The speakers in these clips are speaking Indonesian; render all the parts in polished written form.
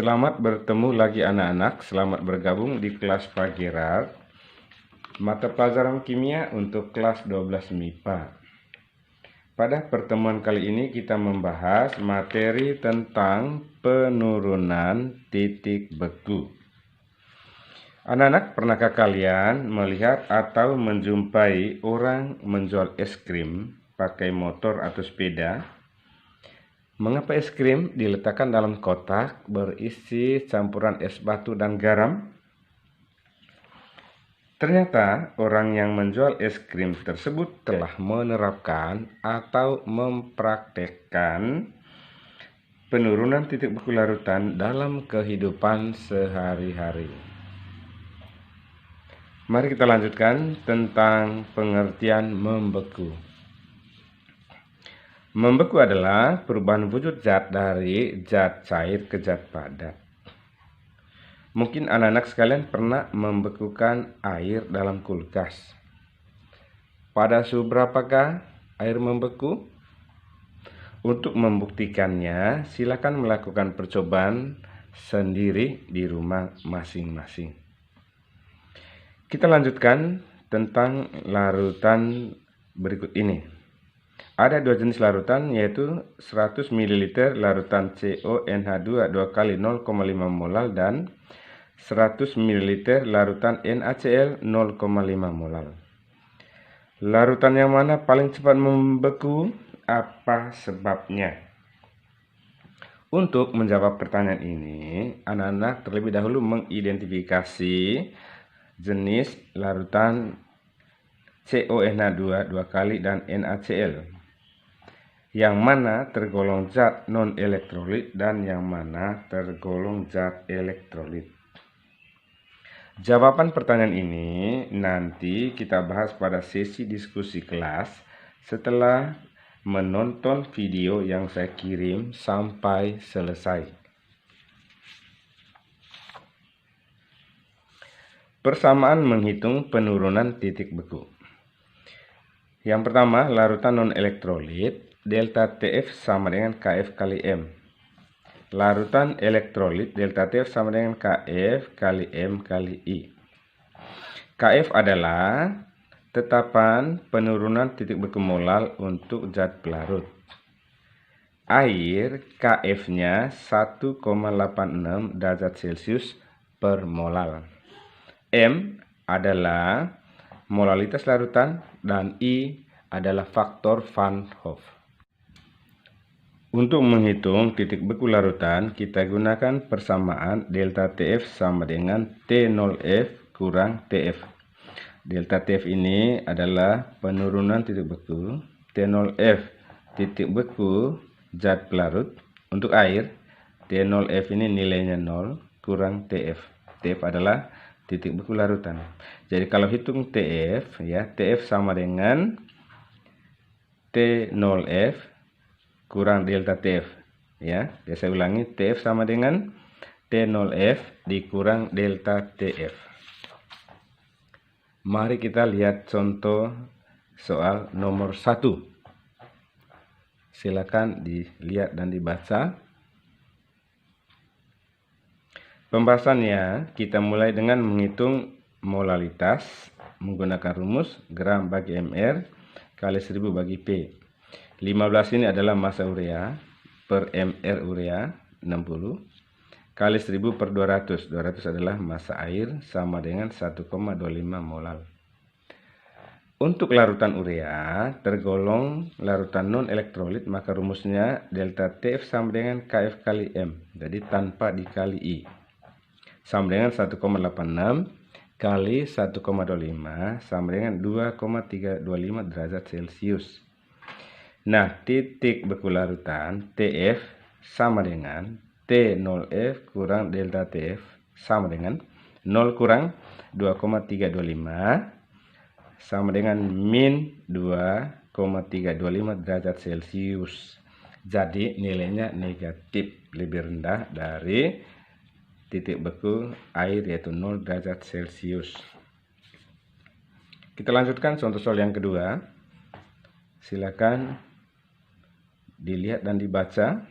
Selamat bertemu lagi anak-anak, selamat bergabung di kelas Pak Gerard. Mata pelajaran kimia untuk kelas 12 MIPA. Pada pertemuan kali ini kita membahas materi tentang penurunan titik beku. Anak-anak, pernahkah kalian melihat atau menjumpai orang menjual es krim pakai motor atau sepeda? Mengapa es krim diletakkan dalam kotak berisi campuran es batu dan garam? Ternyata orang yang menjual es krim tersebut telah menerapkan atau mempraktekkan penurunan titik beku larutan dalam kehidupan sehari-hari. Mari kita lanjutkan tentang pengertian membeku. Membeku adalah perubahan wujud zat dari zat cair ke zat padat. Mungkin anak-anak sekalian pernah membekukan air dalam kulkas. Pada suhu berapakah air membeku? Untuk membuktikannya, silakan melakukan percobaan sendiri di rumah masing-masing. Kita lanjutkan tentang larutan berikut ini. Ada dua jenis larutan, yaitu 100 ml larutan CONH2 2 kali 0,5 molal dan 100 ml larutan NaCl 0,5 molal. Larutan yang mana paling cepat membeku? Apa sebabnya? Untuk menjawab pertanyaan ini, anak-anak terlebih dahulu mengidentifikasi jenis larutan CONH2 2 kali dan NaCl. Yang mana tergolong zat non-elektrolit dan yang mana tergolong zat elektrolit. Jawaban pertanyaan ini nanti kita bahas pada sesi diskusi kelas setelah menonton video yang saya kirim sampai selesai. Persamaan menghitung penurunan titik beku. Yang pertama, larutan non-elektrolit, delta TF sama dengan KF kali M. Larutan elektrolit, delta TF sama dengan KF kali M kali I. KF adalah tetapan penurunan titik beku molal untuk zat pelarut. Air KF-nya 1,86 derajat Celcius per molal. M adalah molalitas larutan dan I adalah faktor Van Hoff. Untuk menghitung titik beku larutan, kita gunakan persamaan delta TF sama dengan T0F kurang TF. Delta TF ini adalah penurunan titik beku, T0F titik beku zat pelarut. Untuk air, T0F ini nilainya 0 kurang TF. TF adalah titik beku larutan. Jadi kalau hitung TF, ya, TF sama dengan T0F kurang delta TF, ya. Saya ulangi, TF sama dengan T0F dikurang delta TF. Mari kita lihat contoh soal nomor 1. Silakan dilihat dan dibaca. Pembahasannya kita mulai dengan menghitung molalitas menggunakan rumus gram bagi mr kali 1000 bagi P. 15 ini adalah massa urea per mr urea 60 kali 1000 per 200. 200 adalah massa air sama dengan 1,25 molal. Untuk larutan urea tergolong larutan non elektrolit, maka rumusnya delta TF sama dengan KF kali M. Jadi tanpa dikali I. Sama dengan 1,86 kali 1,25 sama dengan 2,325 derajat Celcius. Nah, titik beku larutan TF sama dengan T0F kurang delta TF sama dengan 0 kurang 2,325 sama dengan min 2,325 derajat Celcius. Jadi nilainya negatif, lebih rendah dari titik beku air, yaitu 0 derajat Celcius. Kita lanjutkan contoh soal yang kedua. Silakan dilihat dan dibaca.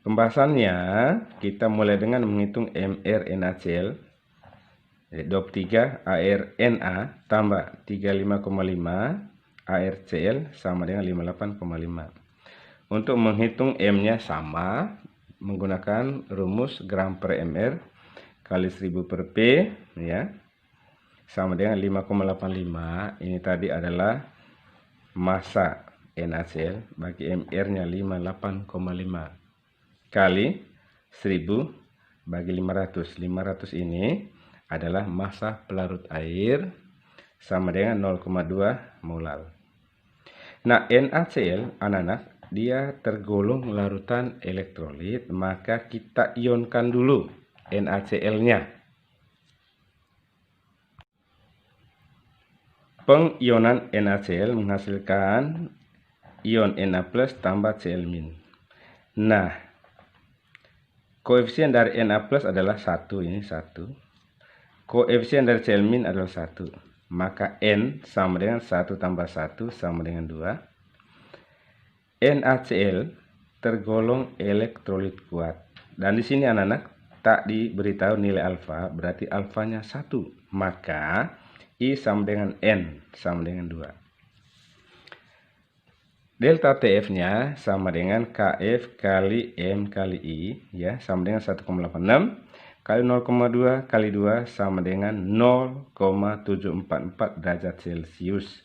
Pembahasannya kita mulai dengan menghitung mRNaCl 23 ARNa tambah 35,5 ARCl sama dengan 58,5. Untuk menghitung M-nya sama menggunakan rumus gram per mR kali 1000 per P ya, sama dengan 5,85. Ini tadi adalah massa NaCl bagi mR-nya 58,5 kali 1000 bagi 500. 500 ini adalah massa pelarut air sama dengan 0,2 molar. Nah, NaCl anak-anak dia tergolong larutan elektrolit, maka kita ionkan dulu NaCl-nya. Pengionan NaCl menghasilkan ion Na+ tambah Cl-. Nah, koefisien dari Na+ adalah 1, ini 1. Koefisien dari Cl- adalah 1. Maka N sama dengan 1 tambah 1 sama dengan 2. NaCl tergolong elektrolit kuat. Dan di sini anak-anak tak diberitahu nilai alfa, berarti alfanya 1. Maka I sama dengan N sama dengan 2. Delta TF-nya sama dengan Kf kali M kali I ya, sama dengan 1,86 kali 0,2 kali 2 sama dengan 0,744 derajat Celcius.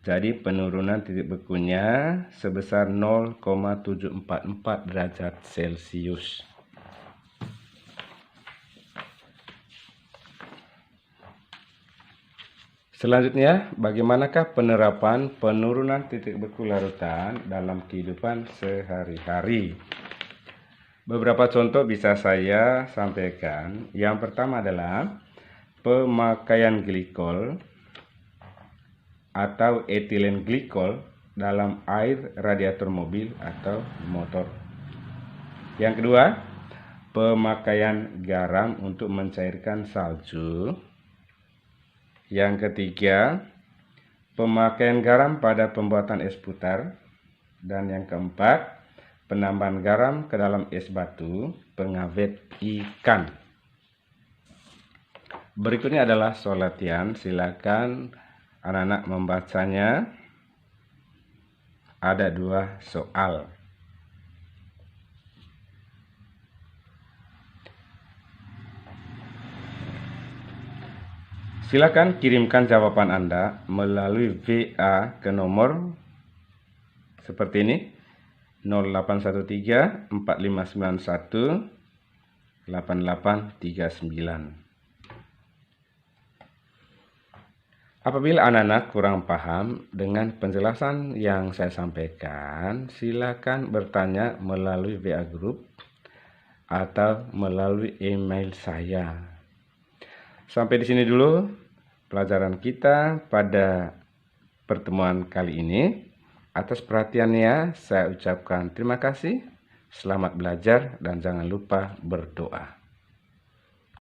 Jadi penurunan titik bekunya sebesar 0,744 derajat Celcius. Selanjutnya, bagaimanakah penerapan penurunan titik beku larutan dalam kehidupan sehari-hari? Beberapa contoh bisa saya sampaikan. Yang pertama adalah pemakaian glikol atau etilen glikol dalam air radiator mobil atau motor. Yang kedua, pemakaian garam untuk mencairkan salju. Yang ketiga, pemakaian garam pada pembuatan es putar. Dan yang keempat, penambahan garam ke dalam es batu pengawet ikan. Berikutnya adalah soal latihan. Silakan anak-anak membacanya. Ada 2 soal. Silakan kirimkan jawaban Anda melalui WA ke nomor seperti ini. 0813 4591 8839. Apabila anak-anak kurang paham dengan penjelasan yang saya sampaikan, silakan bertanya melalui WA Group atau melalui email saya. Sampai di sini dulu pelajaran kita pada pertemuan kali ini. Atas perhatiannya saya ucapkan terima kasih, selamat belajar dan jangan lupa berdoa.